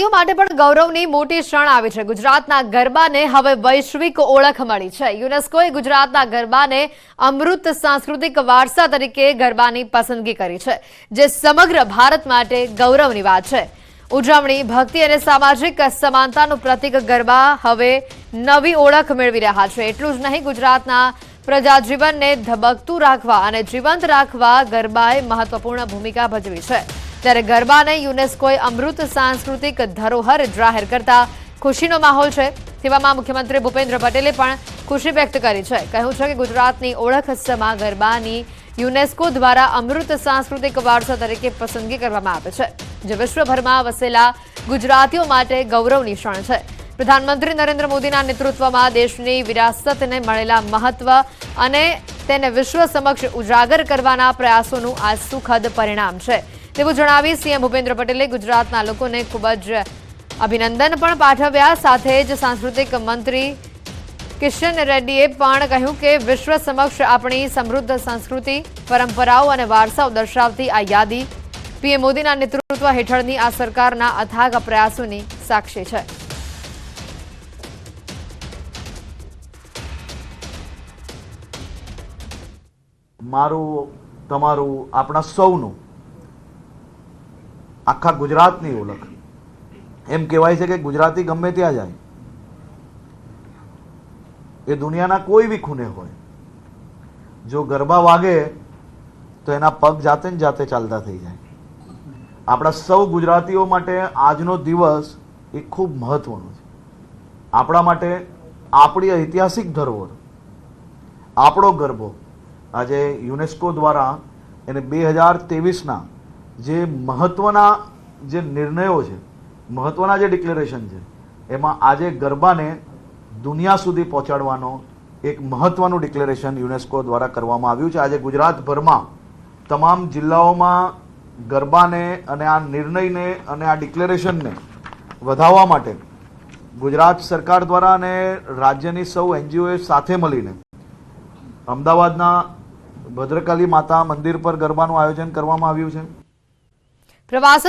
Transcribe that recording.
ગુજરાતીઓ માટે પણ ગૌરવની મોટી ક્ષણ આવી છે। ગુજરાતના ગરબાને હવે વૈશ્વિક ઓળખ મળી છે। યુનેસ્કોએ ગુજરાતના ગરબાને અમૃત સાંસ્કૃતિક વારસા તરીકે ગરબાની પસંદગી કરી છે, જે સમગ્ર ભારત માટે ગૌરવની વાત છે। ઉજવણી, ભક્તિ અને સામાજિક સમાનતાનું પ્રતીક ગરબા હવે નવી ઓળખ મેળવી રહ્યા છે। એટલું જ નહીં, ગુજરાતના પ્રજાજીવનને ધબકતું રાખવા અને જીવંત રાખવા ગરબાએ મહત્વપૂર્ણ ભૂમિકા ભજવી છે। ત્યારે ગરબાને યુનેસ્કોએ અમૃત સાંસ્કૃતિક ધરોહર જાહેર કરતા ખુશીનો માહોલ છે। તેવામાં મુખ્યમંત્રી ભૂપેન્દ્ર પટેલે પણ ખુશી વ્યક્ત કરી છે। કહ્યું છે કે ગુજરાતની ઓળખ સમા ગરબાની યુનેસ્કો દ્વારા અમૃત સાંસ્કૃતિક વારસા તરીકે પસંદગી કરવામાં આવે છે, જે વિશ્વભરમાં વસેલા ગુજરાતીઓ માટે ગૌરવની ક્ષણ છે। પ્રધાનમંત્રી નરેન્દ્ર મોદીના નેતૃત્વમાં દેશની વિરાસતને મળેલા મહત્વ અને તેને વિશ્વ સમક્ષ ઉજાગર કરવાના પ્રયાસોનું આ સુખદ પરિણામ છે તેવું જણાવી સીએમ ભૂપેન્દ્ર પટેલે ગુજરાતના લોકોને ખૂબ જ અભિનંદન પણ પાઠવ્યા। સાથે જ સાંસ્કૃતિક મંત્રી કિશન રેડ્ડીએ પણ કહ્યું કે વિશ્વ સમક્ષ આપણી સમૃદ્ધ સંસ્કૃતિ, પરંપરાઓ અને વારસાઓ દર્શાવતી આ યાદી પીએમ મોદીના નેતૃત્વ હેઠળની આ સરકારના અથાગ પ્રયાસોની સાક્ષી છે। મારું, તમારું, આપણા સૌનું, આખા ગુજરાતની ઓળખ। એમ કહેવાય છે કે ગુજરાતી ગમે ત્યાં જાય, એ દુનિયાના કોઈ બી ખૂણે હોય, જો ગરબા વાગે તો એના પગ જાતે ને જાતે ચાલતા થઈ જાય। આપણા સૌ ગુજરાતીઓ માટે આજનો દિવસ એ ખૂબ મહત્વનો છે। આપણા માટે આપણી ઐતિહાસિક ધરોહર, આપણો ગરબો આજે યુનેસ્કો દ્વારા એને 2023ના જે મહત્વના જે નિર્ણયો છે, મહત્વના જે ડિક્લેરેશન છે, એમાં આજે ગરબાને દુનિયા સુધી પહોંચાડવાનો એક મહત્વનું ડિક્લેરેશન યુનેસ્કો દ્વારા કરવામાં આવ્યું છે। આજે ગુજરાતભરમાં તમામ જિલ્લાઓમાં ગરબાને અને આ નિર્ણયને અને આ ડિક્લેરેશનને વધાવવા માટે ગુજરાત સરકાર દ્વારા અને રાજ્યની સૌ એનજીઓએ સાથે મળીને અમદાવાદના ભદ્રકાલી માતા મંદિર પર ગરબાનું આયોજન કરવામાં આવ્યું છે। પ્રવાસન